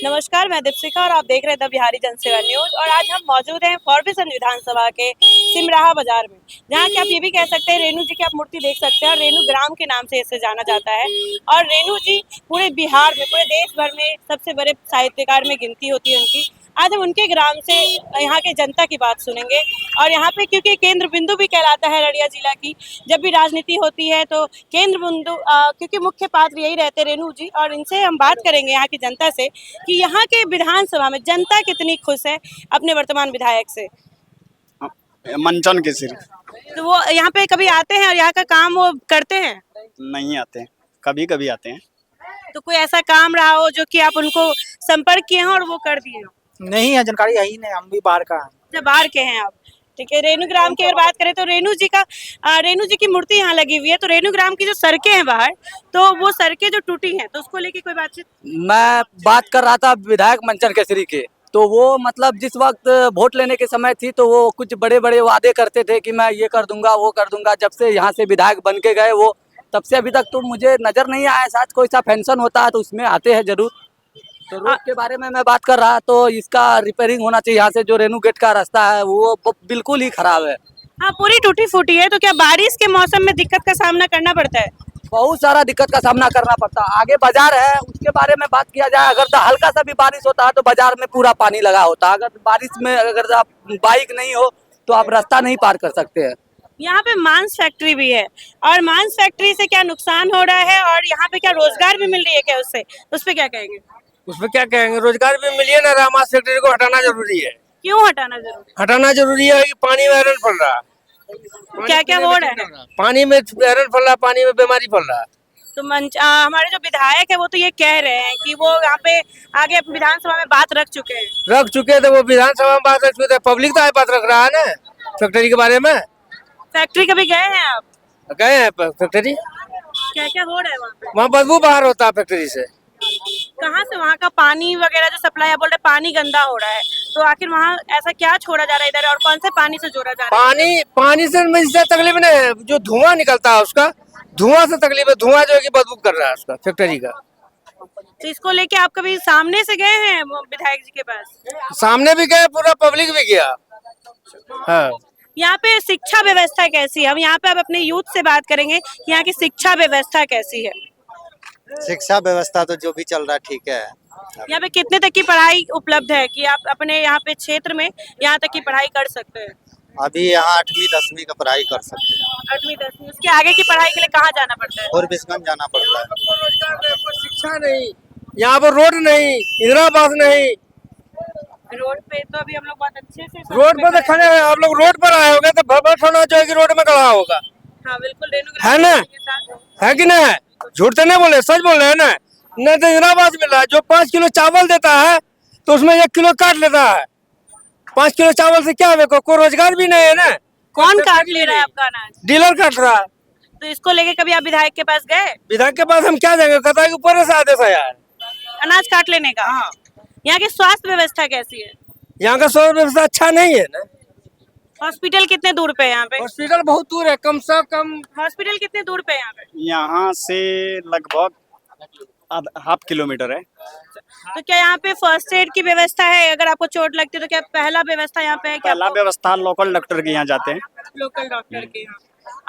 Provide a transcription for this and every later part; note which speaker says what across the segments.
Speaker 1: नमस्कार, मैं दीपशिखा और आप देख रहे हैं द बिहारी जनसेवा न्यूज। और आज हम मौजूद हैं फॉरबिसगंज विधानसभा के सिमराहा बाजार में, जहां कि आप ये भी कह सकते हैं रेणु जी की आप मूर्ति देख सकते हैं और रेणु ग्राम के नाम से इसे जाना जाता है। और रेणु जी पूरे बिहार में, पूरे देश भर में सबसे बड़े साहित्यकार में गिनती होती है उनकी। आज हम उनके ग्राम से यहाँ के जनता की बात सुनेंगे। और यहाँ पे क्योंकि केंद्र बिंदु भी कहलाता है अररिया जिला की, जब भी राजनीति होती है तो केंद्र बिंदु क्योंकि मुख्य पात्र यही रहते रेणु जी। और इनसे हम बात करेंगे यहाँ की जनता से कि यहाँ के विधानसभा में जनता कितनी खुश है अपने वर्तमान विधायक से।
Speaker 2: मंचन के सिर्फ
Speaker 1: तो वो यहाँ पे कभी आते हैं और यहाँ का काम वो करते हैं?
Speaker 2: नहीं आते हैं, कभी कभी आते हैं।
Speaker 1: तो कोई ऐसा काम रहा हो जो कि आप उनको संपर्क किए हो और वो कर दिए हो?
Speaker 3: नहीं है, जानकारी है ही नहीं, हम भी बाहर का।
Speaker 1: जब बाहर के हैं आप, ठीक है। रेणु ग्राम की अगर बात करें तो रेणु जी की मूर्ति यहाँ लगी हुई है। तो रेणु ग्राम की जो सड़कें हैं बाहर, तो वो सड़कें जो टूटी हैं, तो उसको लेके कोई बातचीत?
Speaker 4: मैं बात कर रहा था विधायक मंचन केसरी के, तो वो मतलब जिस वक्त वोट लेने के समय थी तो वो कुछ बड़े बड़े वादे करते थे कि मैं ये कर दूंगा वो कर दूंगा। जब से यहाँ से विधायक बन के गए वो, तब से अभी तक तो मुझे नजर नहीं आया। शायद कोई सा फंक्शन होता है तो उसमें आते हैं जरूर। तो रोड के बारे में मैं बात कर रहा, तो इसका रिपेयरिंग होना चाहिए। यहाँ से जो रेणु गेट का रास्ता है वो बिल्कुल ही खराब है।
Speaker 1: हाँ, पूरी टूटी फूटी है। तो क्या बारिश के मौसम में दिक्कत का सामना करना पड़ता है?
Speaker 4: बहुत सारा दिक्कत का सामना करना पड़ता है। आगे बाजार है, उसके बारे में बात किया जाए, अगर हल्का सा भी बारिश होता है तो बाजार में पूरा पानी लगा होता है। अगर बारिश में अगर आप बाइक नहीं हो तो आप रास्ता नहीं पार कर सकते हैं।
Speaker 1: यहाँ पे मांस फैक्ट्री भी है, और मांस फैक्ट्री से क्या नुकसान हो रहा है और यहाँ पे क्या रोजगार भी मिल रही है क्या उससे? उस पे क्या कहेंगे?
Speaker 5: उसमें क्या कहेंगे, रोजगार भी मिलिए ना। रामास फैक्ट्री को हटाना जरूरी है।
Speaker 1: क्यों हटाना जरूरी?
Speaker 5: हटाना जरूरी है कि पानी में आयरन फैल रहा है।
Speaker 1: क्या क्या हो रहा है?
Speaker 5: पानी में आयरन फैल रहा है, पानी में बीमारी फैल रहा है।
Speaker 1: तो हमारे जो विधायक है वो तो ये कह रहे हैं कि वो यहाँ पे आगे विधानसभा में बात रख चुके हैं।
Speaker 5: तो वो विधानसभा में बात रख चुके थे, पब्लिक तो बात रख रहा है ना फैक्ट्री के बारे में।
Speaker 1: फैक्ट्री कभी गए हैं आप?
Speaker 5: गए हैं फैक्ट्री।
Speaker 1: क्या क्या हो रहा है वहाँ पे?
Speaker 5: वहाँ बदबू बाहर होता है फैक्ट्री से।
Speaker 1: कहाँ से? वहाँ का पानी वगैरह जो सप्लाई है, बोल रहे पानी गंदा हो रहा है। तो आखिर वहाँ ऐसा क्या छोड़ा जा रहा है इधर, और कौन से पानी से जोड़ा जा रहा है?
Speaker 5: पानी से तकलीफ नहीं है, जो धुआं निकलता है उसका, धुआं से तकलीफ है। धुआं जो है कि बदबू कर रहा है उसका फैक्ट्री का।
Speaker 1: तो इसको लेके आप कभी सामने से गए हैं विधायक जी के पास?
Speaker 5: सामने भी गए, पूरा पब्लिक भी गया। हाँ।
Speaker 1: यहाँ पे शिक्षा व्यवस्था कैसी है? हम यहाँ पे अब अपने यूथ से बात करेंगे कि यहाँ की शिक्षा व्यवस्था कैसी है।
Speaker 6: शिक्षा व्यवस्था तो जो भी चल रहा है ठीक है।
Speaker 1: यहाँ पे कितने तक की पढ़ाई उपलब्ध है कि आप अपने यहाँ पे क्षेत्र में यहाँ तक की पढ़ाई कर सकते हैं?
Speaker 6: अभी यहाँ 8वीं 10वीं का पढ़ाई कर सकते हैं।
Speaker 1: 8वीं 10वीं, उसके आगे की पढ़ाई के लिए कहाँ जाना पड़ता है?
Speaker 6: फॉरबिसगंज जाना पड़ता है।
Speaker 5: रोजगार नहीं, शिक्षा नहीं, यहाँ पर रोड नहीं, इंदिरा आवास नहीं।
Speaker 1: रोड पे तो अभी हम लोग बहुत अच्छे से
Speaker 5: रोड पर तो खड़े हैं, आप लोग रोड पर आए होंगे तो भरभर होना चाहिए कि रोड में खड़ा होगा।
Speaker 1: हाँ बिल्कुल, रेणु
Speaker 5: है ना?
Speaker 1: के साथ
Speaker 5: है कि नहीं? झूठ तो नहीं बोले, सच बोल रहे हैं ना। नहीं तो इंदिरा आवास मिल रहा है, जो 5 किलो चावल देता है तो उसमें 1 किलो काट लेता है। 5 किलो चावल से क्या है? कोई रोजगार भी नहीं है ना।
Speaker 1: कौन काट ले रहा है आपका अनाज?
Speaker 5: डीलर काट रहा है।
Speaker 1: तो इसको लेके कभी आप विधायक के पास गए?
Speaker 5: विधायक के पास हम क्या जाएंगे, कहता है कि ऊपर से आदेश आया है
Speaker 1: अनाज काट लेने का।
Speaker 5: हाँ।
Speaker 1: यहाँ की स्वास्थ्य व्यवस्था कैसी है?
Speaker 5: यहाँ का स्वास्थ्य व्यवस्था अच्छा नहीं है ना।
Speaker 1: हॉस्पिटल कितने दूर पे है यहाँ पे?
Speaker 5: हॉस्पिटल बहुत दूर है, कम से कम।
Speaker 1: हॉस्पिटल कितने दूर पे है यहाँ पे?
Speaker 2: यहाँ से लगभग ½ किलोमीटर है।
Speaker 1: तो क्या यहाँ पे फर्स्ट एड की व्यवस्था है? अगर आपको चोट लगती है तो क्या पहला व्यवस्था यहाँ पे है? क्या
Speaker 2: पहला व्यवस्था लोकल डॉक्टर के यहाँ जाते हैं।
Speaker 1: लोकल डॉक्टर के यहाँ।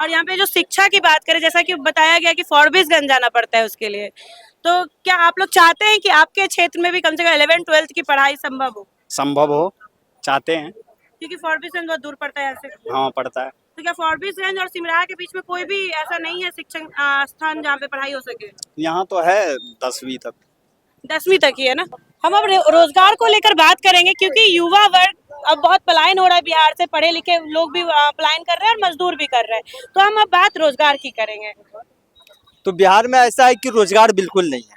Speaker 1: और यहाँ पे जो शिक्षा की बात करें, जैसा कि बताया गया कि फॉरबिसगंज जाना पड़ता है उसके लिए, तो क्या आप लोग चाहते हैं कि आपके क्षेत्र में भी कम से कम 11th 12th की पढ़ाई संभव हो?
Speaker 2: संभव हो, चाहते हैं।
Speaker 1: क्योंकि फॉरबिसगंज बहुत दूर पड़ता है यहाँ से।
Speaker 2: हाँ, पड़ता है।
Speaker 1: तो क्या फॉरबिसगंज और सिमराहा के बीच में कोई भी ऐसा नहीं है शिक्षण स्थान जहाँ पे पढ़ाई हो सके?
Speaker 2: यहाँ तो है 10वीं तक।
Speaker 1: 10वीं तक ही है ना। हम अब रोजगार को लेकर बात करेंगे, क्योंकि युवा वर्ग अब बहुत पलायन हो रहा है बिहार से। पढ़े लिखे लोग भी पलायन कर रहे हैं और मजदूर भी कर रहे हैं। तो हम अब बात रोजगार की करेंगे।
Speaker 7: तो बिहार में ऐसा है कि रोजगार बिल्कुल नहीं है।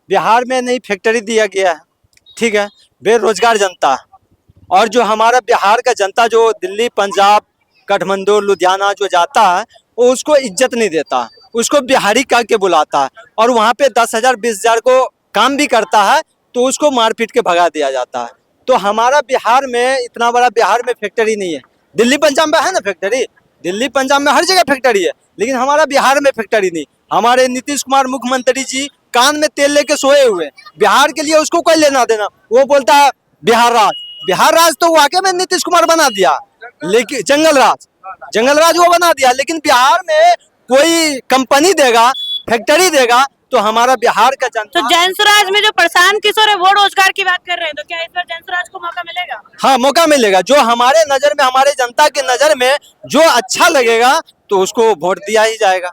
Speaker 7: बिहार में नई फैक्ट्री दिया गया है, ठीक है, बेरोजगार जनता। और जो हमारा बिहार का जनता जो दिल्ली, पंजाब, काठमांडू, लुधियाना जो जाता है वो उसको इज्जत नहीं देता, उसको बिहारी कह के बुलाता है। और वहाँ पे 10,000 20,000 को काम भी करता है तो उसको मार पीट के भगा दिया जाता है। तो हमारा बिहार में इतना बड़ा बिहार में फैक्ट्री नहीं है। दिल्ली पंजाब में है ना फैक्ट्री, दिल्ली पंजाब में हर जगह फैक्ट्री है, लेकिन हमारा बिहार में फैक्ट्री नहीं। हमारे नीतीश कुमार मुख्यमंत्री जी कान में तेल लेके सोए हुए, बिहार के लिए उसको कोई लेना देना। वो बोलता है बिहार राज तो वाकई में नीतीश कुमार बना दिया, लेकिन जंगल राज वो बना दिया, लेकिन बिहार में कोई कंपनी देगा, फैक्ट्री देगा तो हमारा बिहार का
Speaker 1: तो
Speaker 7: जनता।
Speaker 1: जयसुराज में जो प्रशांत किशोर है वो रोजगार की बात कर रहे हैं, तो क्या इस बार जयसुराज को मौका मिलेगा?
Speaker 7: हाँ, मौका मिलेगा। जो हमारे नजर में, हमारे जनता की नजर में जो अच्छा लगेगा तो उसको वोट दिया ही जाएगा।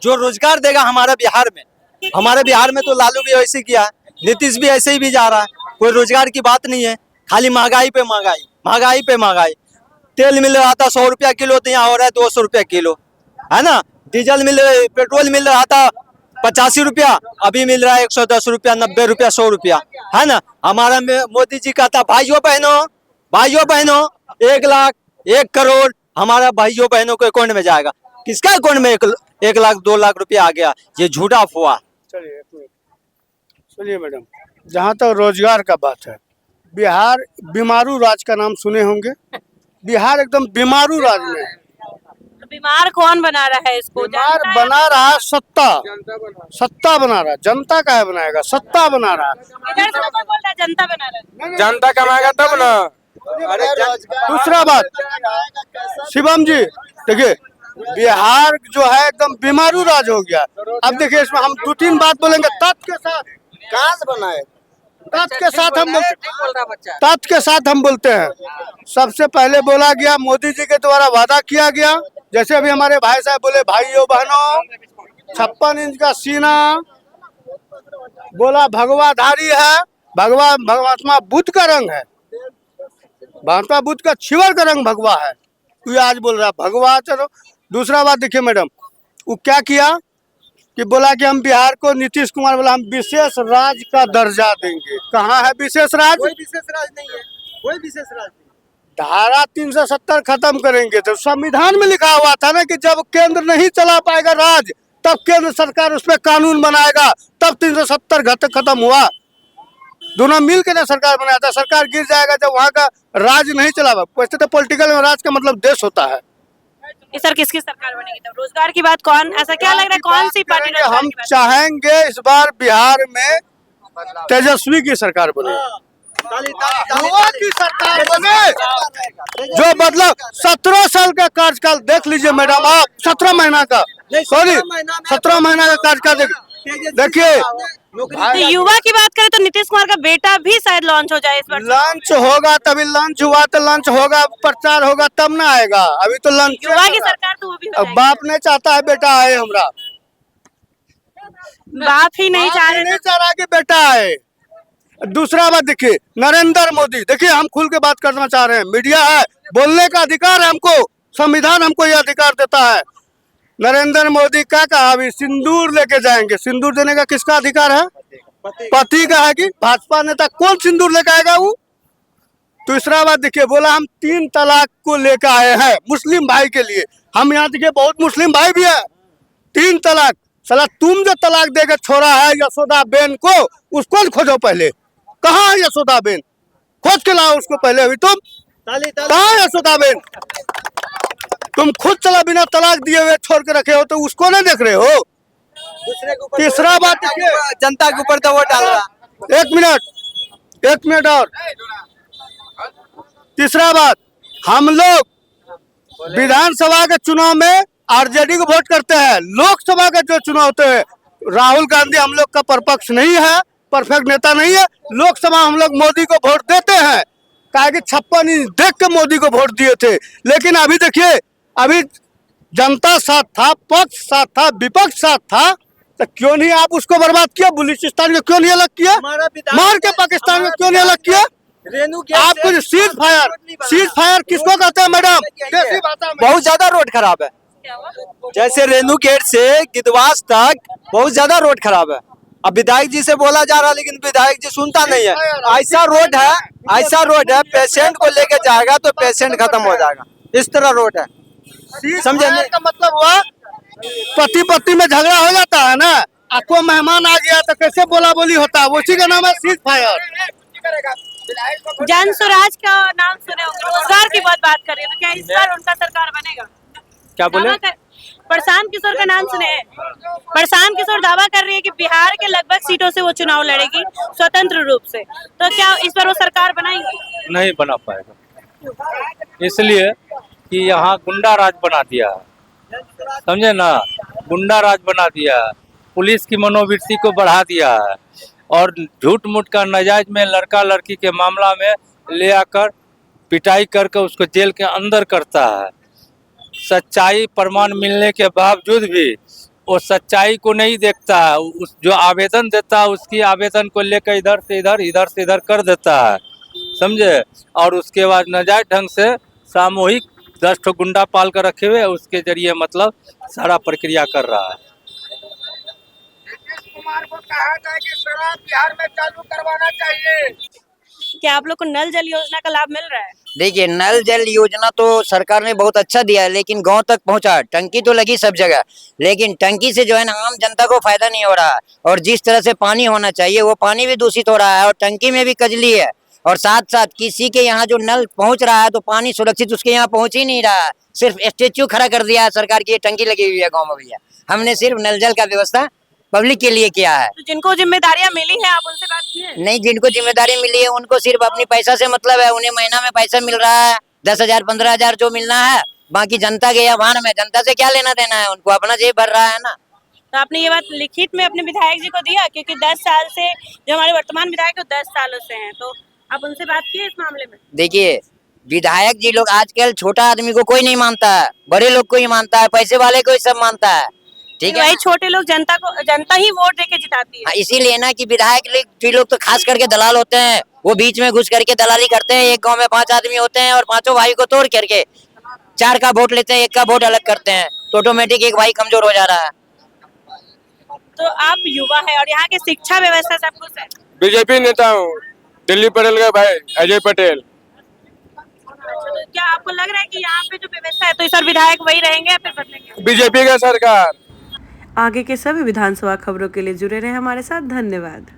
Speaker 7: जो रोजगार देगा हमारे बिहार में तो लालू भी ऐसे किया है, नीतीश भी ऐसे ही भी जा रहा है। कोई रोजगार की बात नहीं है, खाली महंगाई पे महंगाई। तेल मिल रहा था 100 रुपया किलो, तो यहाँ हो रहा है 200 रुपया किलो, है ना। पेट्रोल मिल रहा था 85 रुपया, अभी मिल रहा है 110 रुपया, 90 रुपया, 100 रुपया, है ना। हमारा मोदी जी कहता भाइयों बहनों 1 लाख 1 करोड़ हमारा भाइयों बहनों के अकाउंट में जाएगा। किसका अकाउंट में 1 लाख 2 लाख रुपया आ गया? ये झूठा अफवाह।
Speaker 8: चलिए एक मिनट सुनिए मैडम, जहाँ तक रोजगार का बात है, बिहार बीमारू राज का नाम सुने होंगे। बिहार एकदम बीमारू राज में है।
Speaker 1: तो बीमार कौन बना रहा है इसको?
Speaker 8: बीमार
Speaker 1: जनता
Speaker 8: बना रहा है सत्ता बना रहा है। जनता का है बनाएगा, सत्ता बना रहा है।
Speaker 1: इधर से तो कोई बोल रहा है जनता बना रहा है।
Speaker 5: जनता कमाएगा तब ना।
Speaker 8: दूसरा बात, शिवम जी देखिए, बिहार जो है एकदम बीमारू राज हो गया। अब देखिए, इसमें हम 2-3 बात बोलेंगे तथ्य के साथ।
Speaker 6: कहाँ से बनाए?
Speaker 8: तथ्य के साथ हम बोलते हैं। सबसे पहले बोला गया, मोदी जी के द्वारा वादा किया गया, जैसे अभी हमारे भाई साहब बोले भाइयों बहनों 56 इंच का सीना, बोला भगवाधारी है, भगवा महात्मा बुद्ध का रंग है, महात्मा बुद्ध का छिवर का रंग भगवा है। ये आज बोल रहा भगवा। चलो दूसरा बात देखिए मैडम, वो क्या किया कि बोला कि हम बिहार को, नीतीश कुमार बोला हम विशेष राज्य का दर्जा देंगे। कहाँ है विशेष राज्य?
Speaker 7: कोई विशेष राज नहीं।
Speaker 8: धारा 370 खत्म करेंगे। तो संविधान में लिखा हुआ था ना कि जब केंद्र नहीं चला पाएगा राज, तब केंद्र सरकार उस पर कानून बनाएगा। तब 370 खत्म हुआ। दोनों मिल के ना सरकार बनाया था। सरकार गिर जाएगा जब वहाँ का राज नहीं चला। वैसे तो पॉलिटिकल में राज का मतलब देश होता है।
Speaker 1: इस सर किसकी सरकार बनेगी? तब रोजगार की बात कौन, ऐसा क्या लग रहा है कौन सी पार्टी रोजगार
Speaker 8: हम
Speaker 1: की बात?
Speaker 8: चाहेंगे इस बार बिहार में तेजस्वी की सरकार बने, युवा की सरकार बने। जो मतलब 17 साल का कार्यकाल देख लीजिए मैडम आप, 17 महीना का, सॉरी 17 महीना का कार्यकाल देखिए।
Speaker 1: तो युवा की बात करें तो नीतीश कुमार का बेटा भी शायद लॉन्च हो जाए इस बार।
Speaker 8: लंच होगा तभी, लंच हुआ तो लंच होगा, प्रचार होगा तब ना आएगा। अभी तो लंच
Speaker 1: युवा की सरकार तो वो भी हो
Speaker 8: अब बाप ने चाहता है बेटा आए, हमरा
Speaker 1: बाप ही नहीं चाह रहे।
Speaker 8: नहीं चाह रहा कि बेटा आए। दूसरा बात देखिए, नरेंद्र मोदी, देखिए हम खुल के बात करना चाह रहे हैं, मीडिया है, बोलने का अधिकार है हमको, संविधान हमको ये अधिकार देता है। नरेंद्र मोदी क्या कहा, अभी सिंदूर लेके जाएंगे। सिंदूर देने का किसका अधिकार है? पति का है कि भाजपा नेता कौन सिंदूर लेके आएगा वो? तीसरा बात देखिए, बोला हम 3 तलाक को लेकर आए हैं मुस्लिम भाई के लिए। हम यहाँ देखिए बहुत मुस्लिम भाई भी है। 3 तलाक, साला तुम जो तलाक देकर छोड़ा है यशोदा बेन को, उसको खोजो पहले। कहाँ है यशोदा बेन? खोज के लाओ उसको पहले। अभी तुम कहाँ है यशोदा बेन? तुम खुद चला बिना तलाक दिए हुए छोड़ के रखे हो, तो उसको नहीं देख रहे हो? तीसरा बात देखिए,
Speaker 7: जनता के ऊपर तो वोट डाल रहा।
Speaker 8: 1 मिनट और। तीसरा बात, हम लोग विधानसभा के चुनाव में आरजेडी को वोट करते हैं। लोकसभा का जो चुनाव होते हैं, राहुल गांधी हम लोग का परपक्ष नहीं है, परफेक्ट नेता नहीं है। लोकसभा हम लोग मोदी को वोट देते हैं, कहा कि 56 इंच देख के मोदी को वोट दिए थे। लेकिन अभी देखिए, अभी जनता साथ था, पक्ष साथ था, विपक्ष साथ था, तो क्यों नहीं आप उसको बर्बाद किया? बलूचिस्तान को क्यों नहीं अलग किया? मार के पाकिस्तान को क्यों नहीं अलग किया? आपको सीज फायर किसको कहते हैं मैडम? देसी भाषा में।
Speaker 7: बहुत ज्यादा रोड खराब है। जैसे रेणुकेट से गिदवास तक बहुत ज्यादा रोड खराब है। अब विधायक जी से बोला जा रहा है, लेकिन विधायक जी सुनता नहीं है। ऐसा रोड है, पेशेंट को लेके जाएगा तो पेशेंट खत्म हो जाएगा, इस तरह रोड है। समझे?
Speaker 8: का मतलब हुआ पति पत्नी में झगड़ा हो जाता है ना, आपको मेहमान आ गया तो कैसे बोला बोली होता है, उसी का नाम है सीज फायर।
Speaker 1: जनसुराज का नाम सुने होंगे, रोजगार की बहुत बात कर रही है, तो क्या इस बार उनका सरकार बनेगा?
Speaker 7: क्या बोले?
Speaker 1: प्रशांत किशोर का नाम सुने हैं? प्रशांत किशोर दावा कर रही है कि बिहार के लगभग सीटों से वो चुनाव लड़ेगी स्वतंत्र रूप से, तो क्या इस बार वो सरकार बनाएंगी?
Speaker 9: नहीं बना पाएगा, इसलिए कि यहाँ गुंडा राज बना दिया है, समझे ना, गुंडा राज बना दिया है, पुलिस की मनोवृत्ति को बढ़ा दिया है और झूठ मूठ का नाजायज में लड़का लड़की के मामला में ले आकर पिटाई करके उसको जेल के अंदर करता है। सच्चाई प्रमाण मिलने के बावजूद भी वो सच्चाई को नहीं देखता है, उस जो आवेदन देता है उसकी आवेदन को लेकर इधर से इधर कर देता है, समझे, और उसके बाद नाजायज ढंग से सामूहिक 10 ठो गुंडा पाल कर रखे हुए उसके जरिए मतलब सारा प्रक्रिया कर रहा है।
Speaker 5: कुमार को कहा था कि शराब बिहार में चालू करवाना चाहिए।
Speaker 1: क्या आप लोग को नल जल योजना का लाभ मिल रहा है?
Speaker 10: देखिए, नल जल योजना तो सरकार ने बहुत अच्छा दिया है, लेकिन गांव तक पहुंचा। टंकी तो लगी सब जगह, लेकिन टंकी से जो है ना आम जनता को फायदा नहीं हो रहा। और जिस तरह से पानी होना चाहिए वो पानी भी दूषित हो रहा है और टंकी में भी कजली है। और साथ साथ किसी के यहाँ जो नल पहुंच रहा है तो पानी सुरक्षित उसके यहाँ पहुंच ही नहीं रहा है। सिर्फ स्टेच्यू खड़ा कर दिया है सरकार की, ये टंकी लगी हुई है गाँव में। भैया, हमने सिर्फ नल जल का व्यवस्था पब्लिक के लिए किया है।
Speaker 1: तो जिनको जिम्मेदारियां मिली है आप उनसे बात की है?
Speaker 10: नहीं, जिनको जिम्मेदारी मिली है उनको सिर्फ अपनी पैसा से मतलब है। उन्हें महीना में पैसा मिल रहा है 10,000 15,000 जो मिलना है, बाकी जनता के यहाँ भान में, जनता से क्या लेना देना है, उनको अपना जेब भर रहा है ना।
Speaker 1: तो आपने ये बात लिखित में अपने विधायक जी को दिया? क्योंकि 10 साल से जो हमारे वर्तमान विधायक है 10 सालों से हैं, तो आप उनसे बात की इस मामले में?
Speaker 10: देखिए, विधायक जी लोग आजकल छोटा आदमी को कोई नहीं मानता है, बड़े लोग को ही मानता है, पैसे वाले को ही सब मानता है। ठीक है,
Speaker 1: वही छोटे लोग जनता ही वोट देके जिताती है।
Speaker 10: इसीलिए ना कि विधायक जी लोग तो खास करके दलाल होते हैं, वो बीच में घुस करके दलाली करते हैं। एक गांव में 5 आदमी होते हैं और 5 भाई को तोड़ करके 4 का वोट लेते हैं, 1 का वोट अलग करते हैं, तो ऑटोमेटिक एक भाई कमजोर हो जा रहा है।
Speaker 1: तो आप युवा है और यहाँ की शिक्षा व्यवस्था सब कुछ है।
Speaker 5: बीजेपी नेता हूँ, दिल्ली पटेल का भाई अजय पटेल।
Speaker 1: तो क्या आपको लग रहा है कि यहाँ पे जो व्यवस्था है तो इस बार विधायक वही रहेंगे या फिर बदलेंगे?
Speaker 5: बीजेपी का सरकार।
Speaker 11: आगे के सभी विधानसभा खबरों के लिए जुड़े रहे हमारे साथ। धन्यवाद।